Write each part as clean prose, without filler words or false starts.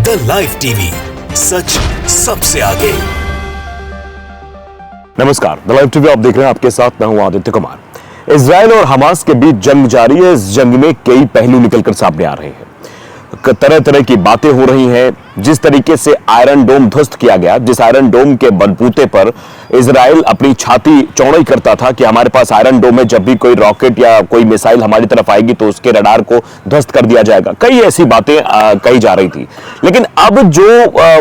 The live TV, सच सबसे आगे। नमस्कार, द लाइव टीवी आप देख रहे हैं, आपके साथ मैं हूं आदित्य कुमार। इजराइल और हमास के बीच जंग जारी है। इस जंग में कई पहलू निकलकर सामने आ रहे हैं। तरह तरह की बातें हो रही हैं। जिस तरीके से आयरन डोम ध्वस्त किया गया, जिस आयरन डोम के बलबूते पर इजराइल अपनी छाती चौड़ी करता था कि हमारे पास आयरन डोम है, जब भी कोई रॉकेट या कोई मिसाइल हमारी तरफ आएगी तो उसके रडार को ध्वस्त कर दिया जाएगा। कई ऐसी बातें कही जा रही थी। लेकिन अब जो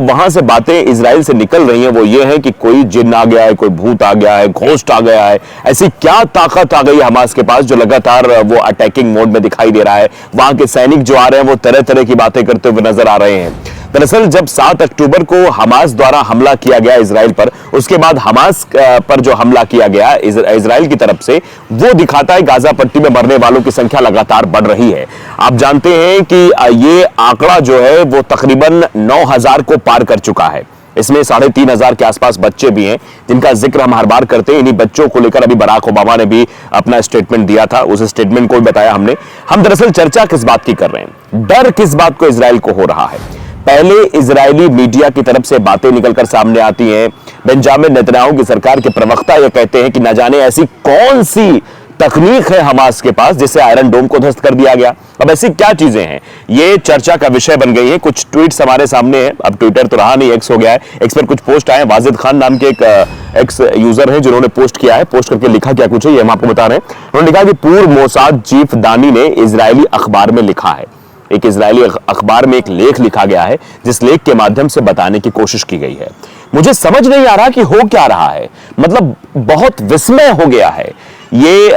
वहां से बातें इजराइल से निकल रही हैं वो ये है कि कोई जिन्न आ गया है, कोई भूत आ गया है, घोस्ट आ गया है। ऐसी क्या ताकत आ गई है हमास के पास जो लगातार वो अटैकिंग मोड में दिखाई दे रहा है। वहां के सैनिक जो आ रहे हैं वो तरह तरह की बातें करते हुए नजर आ रहे हैं। दरअसल जब 7 अक्टूबर को हमास द्वारा हमला किया गया इजराइल पर, उसके बाद हमास पर जो हमला किया गया इजराइल की तरफ से, वो दिखाता है गाजा पट्टी में मरने वालों की संख्या लगातार बढ़ रही है। आप जानते हैं कि ये आंकड़ा जो है वो तकरीबन 9,000 को पार कर चुका है। इसमें 3,500 के आसपास बच्चे भी हैं, जिनका जिक्र हम हर बार करते हैं। इन्हीं बच्चों को लेकर अभी बराक ओबामा ने भी अपना स्टेटमेंट दिया था। उस स्टेटमेंट को भी बताया हमने। हम दरअसल चर्चा किस बात की कर रहे हैं, डर किस बात को इजराइल को हो रहा है। पहले इजरायली मीडिया की तरफ से बातें निकलकर सामने आती हैं। बेंजामिन नेतन्याहू की सरकार के प्रवक्ता ये कहते हैं कि न जाने ऐसी कौन सी तकनीक है हमास के पास जिससे आयरन डोम को ध्वस्त कर दिया गया। अब ऐसी क्या चीजें हैं, ये चर्चा का विषय बन गई है। कुछ ट्वीट्स हमारे सामने हैं। अब ट्विटर तो रहा नहीं, एक्स हो गया है। एक्स पर कुछ पोस्ट आए। वाजिद खान नाम के एक एक्स यूजर है जिन्होंने पोस्ट किया है। पोस्ट करके लिखा क्या कुछ है ये हम आपको बता रहे हैं। उन्होंने लिखा कि पूर्व मोसाद चीफ दानी ने इजरायली अखबार में लिखा है। एक इजरायली अखबार में एक लेख लिखा गया है, जिस लेख के माध्यम से बताने की कोशिश की गई है। मुझे समझ नहीं आ रहा कि हो क्या रहा है। मतलब बहुत विस्मय हो गया है। ये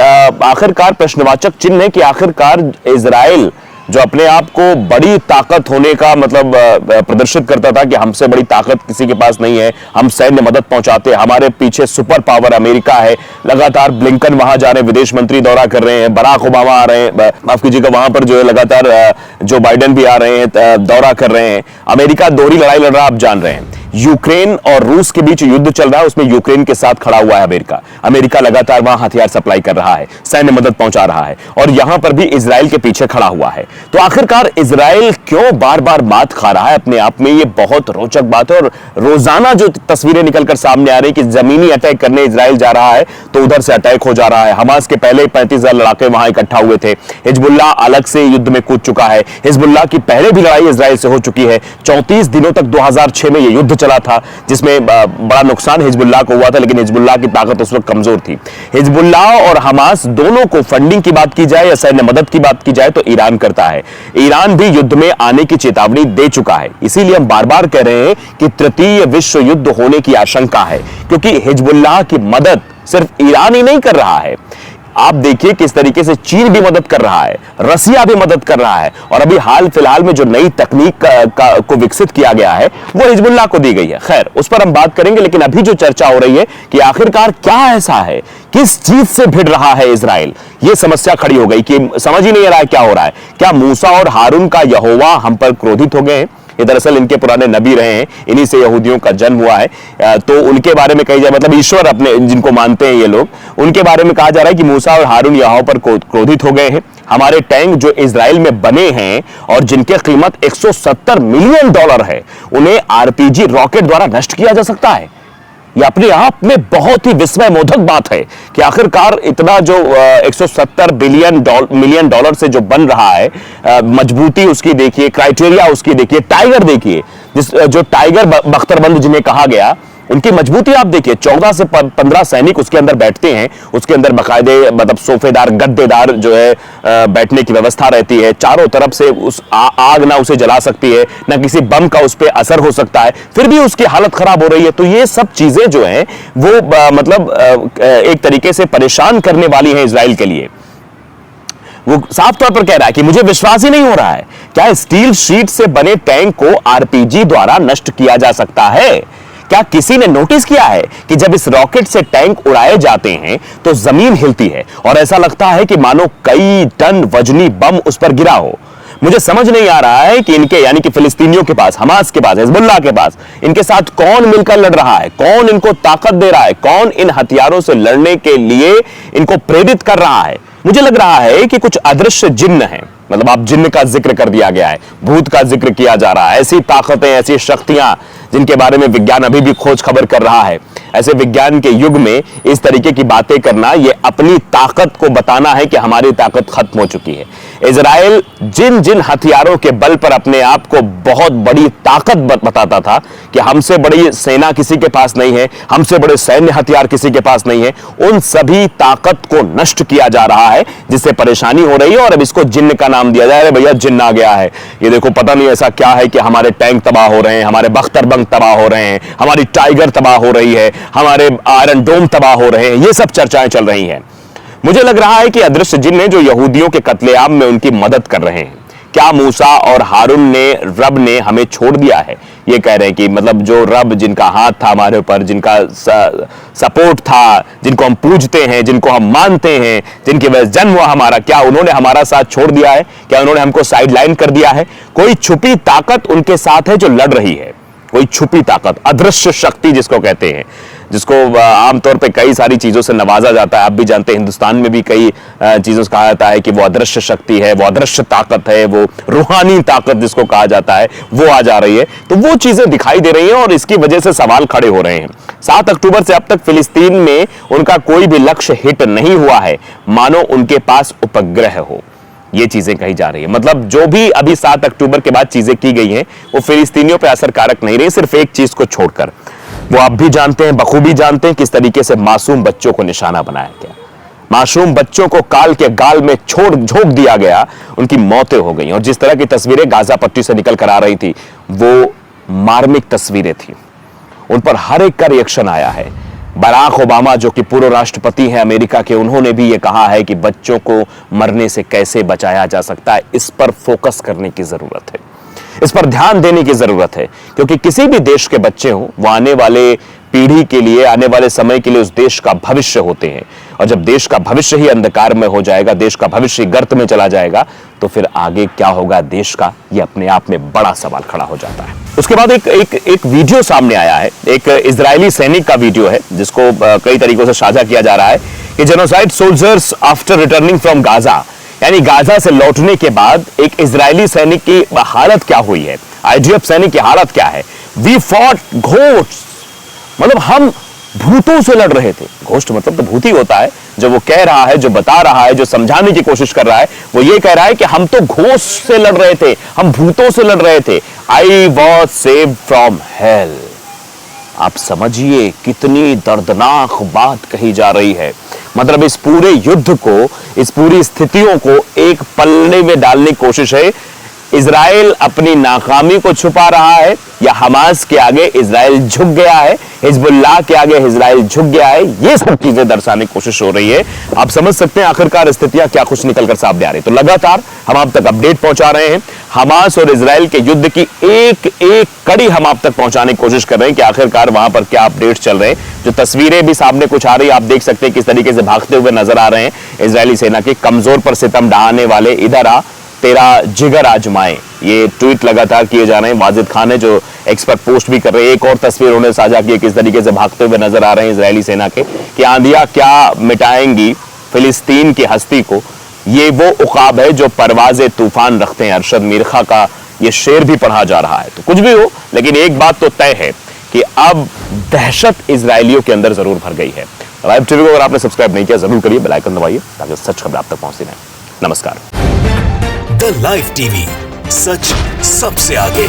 आखिरकार प्रश्नवाचक चिन्ह है कि आखिरकार इजराइल जो अपने आप को बड़ी ताकत होने का मतलब प्रदर्शित करता था कि हमसे बड़ी ताकत किसी के पास नहीं है, हम सैन्य मदद पहुंचाते, हमारे पीछे सुपर पावर अमेरिका है। लगातार ब्लिंकन वहां जा रहे हैं, विदेश मंत्री दौरा कर रहे हैं, बराक ओबामा आ रहे हैं, माफ कीजिएगा वहां पर जो है लगातार जो बाइडेन भी आ रहे हैं, दौरा कर रहे हैं। अमेरिका दोहरी लड़ाई लड़ रहा है, आप जान रहे हैं। यूक्रेन और रूस के बीच युद्ध चल रहा है, उसमें यूक्रेन के साथ खड़ा हुआ है अमेरिका। अमेरिका लगातार वहां हथियार सप्लाई कर रहा है, सैन्य मदद पहुंचा रहा है, और यहां पर भी इजराइल के पीछे खड़ा हुआ है। तो आखिरकार इजराइल क्यों बार बार मात खा रहा है अपने आप में, ये बहुत रोचक बात है। और रोजाना जो तस्वीरें निकलकर सामने आ रही है कि जमीनी अटैक करने इजराइल जा रहा है तो उधर से अटैक हो जा रहा है। हमास के पहले 35,000 लड़ाके वहां इकट्ठा हुए थे। हिजबुल्लाह अलग से युद्ध में कूद चुका है। हिजबुल्लाह की पहले भी लड़ाई इजराइल से हो चुकी है। 34 दिनों तक 2006 में यह युद्ध चला था, जिसमें बड़ा नुकसान हिजबुल्लाह को हुआ था, लेकिन हिजबुल्लाह की ताकत उस वक्त कमजोर थी। हिजबुल्लाह और हमास दोनों को फंडिंग की बात की जाए या सैन्य मदद की बात की जाए तो ईरान करता है। ईरान भी युद्ध में आने की चेतावनी दे चुका है। इसीलिए हम बार बार कह रहे हैं कि तृतीय विश्व युद्ध होने की आशंका है, क्योंकि हिजबुल्लाह की मदद सिर्फ ईरान ही नहीं कर रहा है। आप देखिए किस तरीके से चीन भी मदद कर रहा है, रसिया भी मदद कर रहा है, और अभी हाल फिलहाल में जो नई तकनीक को विकसित किया गया है वो हिजबुल्लाह को दी गई है। खैर, उस पर हम बात करेंगे, लेकिन अभी जो चर्चा हो रही है कि आखिरकार क्या ऐसा है, किस चीज से भिड़ रहा है इजराइल, ये समस्या खड़ी हो गई कि समझ ही नहीं आ रहा है क्या हो रहा है। क्या मूसा और हारून का यहोवा हम पर क्रोधित हो गए हैं? ये दरअसल इनके पुराने नबी रहे हैं, इन्हीं से यहूदियों का जन्म हुआ है। तो उनके बारे में कही जाए, मतलब ईश्वर अपने जिनको मानते हैं ये लोग, उनके बारे में कहा जा रहा है कि मूसा और हारून यहोवा पर क्रोधित हो गए हैं। हमारे टैंक जो इजराइल में बने हैं और जिनकी कीमत $170 मिलियन है, उन्हें आरपीजी रॉकेट द्वारा नष्ट किया जा सकता है। यह अपने आप में बहुत ही विस्मयबोधक बात है कि आखिरकार इतना जो $170 मिलियन से जो बन रहा है, मजबूती उसकी देखिए, क्राइटेरिया उसकी देखिए, टाइगर देखिए, जो टाइगर बख्तरबंद जिन्हें कहा गया, उनकी मजबूती आप देखिए। 14 से 15 सैनिक उसके अंदर बैठते हैं। उसके अंदर बाकायदे मतलब सोफेदार गद्देदार जो है बैठने की व्यवस्था रहती है। चारों तरफ से उस आग ना उसे जला सकती है, ना किसी बम का उस पर असर हो सकता है, फिर भी उसकी हालत खराब हो रही है। तो ये सब चीजें जो हैं वो मतलब एक तरीके से परेशान करने वाली है इजराइल के लिए। वो साफ तौर पर कह रहा है कि मुझे विश्वास ही नहीं हो रहा है, क्या स्टील शीट से बने टैंक को आरपीजी द्वारा नष्ट किया जा सकता है? क्या किसी ने नोटिस किया है कि जब इस रॉकेट से टैंक उड़ाए जाते हैं तो जमीन हिलती है और ऐसा लगता है कि मानो कई टन वजनी बम उस पर गिरा हो। मुझे समझ नहीं आ रहा है कि इनके यानी कि फिलिस्तीनियों के पास, हमास के पास, हिजबुल्लाह के पास, इनके साथ कौन मिलकर लड़ रहा है, कौन इनको ताकत दे रहा है, कौन इन हथियारों से लड़ने के लिए इनको प्रेरित कर रहा है। मुझे लग रहा है कि कुछ अदृश्य जिन्न हैं, मतलब आप जिन्न का जिक्र कर दिया गया है, भूत का जिक्र किया जा रहा है, ऐसी ताकतें, ऐसी शक्तियां जिनके बारे में विज्ञान अभी भी खोज खबर कर रहा है। ऐसे विज्ञान के युग में इस तरीके की बातें करना, यह अपनी ताकत को बताना है कि हमारी ताकत खत्म हो चुकी है। इजराइल जिन जिन हथियारों के बल पर अपने आप को बहुत बड़ी ताकत बताता था कि हमसे बड़ी सेना किसी के पास नहीं है, हमसे बड़े सैन्य हथियार किसी के पास नहीं है, उन सभी ताकत को नष्ट किया जा रहा है, जिससे परेशानी हो रही है। और अब इसको जिन्न का नाम दिया जाए, भैया जिन्न आ गया है, ये देखो पता नहीं ऐसा क्या है कि हमारे टैंक तबाह हो रहे हैं, हमारे बख्तरबंद तबाह हो रहे हैं, हमारी टाइगर तबाह हो रही है, हमारे आयरन डोम तबाह हो रहे हैं, ये सब चर्चाएं चल रही हैं। मुझे लग रहा है कि अदृश्य जिन्न है जो यहूदियों के कत्लेआम में उनकी मदद कर रहे हैं। क्या मूसा और हारून ने, रब ने हमें छोड़ दिया है? ये कह रहे हैं कि मतलब जो रब, जिनका हाथ था हमारे ऊपर, जिनका सपोर्ट था, जिनको हम पूजते हैं, जिनको हम मानते हैं, जिनकी वजह से जन्म हुआ हमारा, क्या उन्होंने हमारा साथ छोड़ दिया है? क्या उन्होंने हमको साइडलाइन कर दिया है? कोई छुपी ताकत उनके साथ है जो लड़ रही है, कोई छुपी ताकत, अदृश्य शक्ति जिसको कहते हैं, जिसको आमतौर पे कई सारी चीजों से नवाजा जाता है। आप भी जानते हैं हिंदुस्तान में भी कई चीजों से कहा जाता है कि वो अदृश्य शक्ति है, वो अदृश्य ताकत है, वो रूहानी ताकत जिसको कहा जाता है, वो आ जा रही है। तो वो चीजें दिखाई दे रही हैं और इसकी वजह से सवाल खड़े हो रहे हैं। 7 अक्टूबर से अब तक फिलिस्तीन में उनका कोई भी लक्ष्य हिट नहीं हुआ है, मानो उनके पास उपग्रह हो, ये चीजें कही जा रही है। मतलब जो भी अभी 7 अक्टूबर के बाद चीजें की गई हैं वो फिलिस्तीनियों पे असर कारक नहीं रही, सिर्फ एक चीज को छोड़कर। वो आप भी जानते हैं, बखूबी जानते हैं किस तरीके से मासूम बच्चों को निशाना बनाया गया, मासूम बच्चों को काल के गाल में झोंक दिया गया, उनकी मौतें हो गई। और जिस तरह की तस्वीरें गाजा पट्टी से निकल कर आ रही थी वो मार्मिक तस्वीरें थी, उन पर हर एक का रिएक्शन आया है। बराक ओबामा जो कि पूर्व राष्ट्रपति हैं अमेरिका के, उन्होंने भी ये कहा है कि बच्चों को मरने से कैसे बचाया जा सकता है, इस पर फोकस करने की जरूरत है, इस पर ध्यान देने की जरूरत है। क्योंकि किसी भी देश के बच्चे हो, वो आने वाले पीढ़ी के लिए, आने वाले समय के लिए उस देश का भविष्य होते हैं। और जब देश का भविष्य ही अंधकार में हो जाएगा, देश का भविष्य गर्त में चला जाएगा, तो फिर आगे क्या होगा देश का, ये अपने आप में बड़ा सवाल खड़ा हो जाता है। उसके बाद एक वीडियो सामने आया है, एक इजरायली सैनिक का वीडियो है जिसको कई तरीकों से साझा किया जा रहा है कि genocide soldiers after returning from Gaza, यानी गाजा से लौटने के बाद एक इजरायली सैनिक की हालत क्या हुई है, आईडीएफ सैनिक की हालत क्या है। वी फॉट घोस्ट, मतलब हम भूतों से लड़ रहे थे। घोस्ट मतलब तो भूत ही होता है, जो वो कह रहा है, जो बता रहा है, जो समझाने की कोशिश कर रहा है, वो ये कह रहा है कि हम तो घोस्ट से लड़ रहे थे, हम भूतों से लड़ रहे थे। I was saved from hello. आप समझिए कितनी दर्दनाक बात कही जा रही है। मतलब इस पूरे युद्ध को, इस पूरी स्थितियों को एक पलड़े में डालने की कोशिश है। इजराइल अपनी नाकामी को छुपा रहा है या हमास के आगे इजराइल झुक गया है, हिजबुल्लाह के आगे इजराइल झुक गया है, ये सब चीजें दर्शाने की कोशिश हो रही है। आप समझ सकते हैं आखिरकार स्थितियां क्या कुछ निकलकर सामने आ रही है। तो लगातार हम आप तक अपडेट पहुंचा रहे हैं, हमास और इजराइल के युद्ध की एक एक कड़ी हम आप तक पहुंचाने की कोशिश कर रहे हैं कि आखिरकार वहां पर क्या अपडेट्स चल रहे हैं। जो तस्वीरें भी सामने कुछ आ रही है, आप देख सकते हैं किस तरीके से भागते हुए नजर आ रहे हैं इजरायली सेना के। कमजोर पर सितम ढहाने वाले, इधर आ तेरा जिगर आजमाए, ये ट्वीट लगातार किए जा रहे हैं। वाजिद खान है जो एक्सपर्ट पोस्ट भी कर रहे हैं। एक और तस्वीर उन्होंने साझा की, किस तरीके से भागते हुए नजर आ रहे हैं इजरायली सेना के कि आंधियां क्या मिटाएंगी फिलिस्तीन की हस्ती को। ये वो उकाब है जो परवाज़े तूफान रखते हैं। अरशद मीरखा का ये शेर भी पढ़ा जा रहा है। तो कुछ भी हो, लेकिन एक बात तो तय है कि अब दहशत इजरायलियों के अंदर जरूर भर गई है। लाइव टीवी को अगर आपने सब्सक्राइब नहीं किया जरूर करिए, बेल आइकन दबाइए ताकि सच खबर आप तक पहुंचती रहे। नमस्कार। द लाइव टीवी, सच सबसे आगे।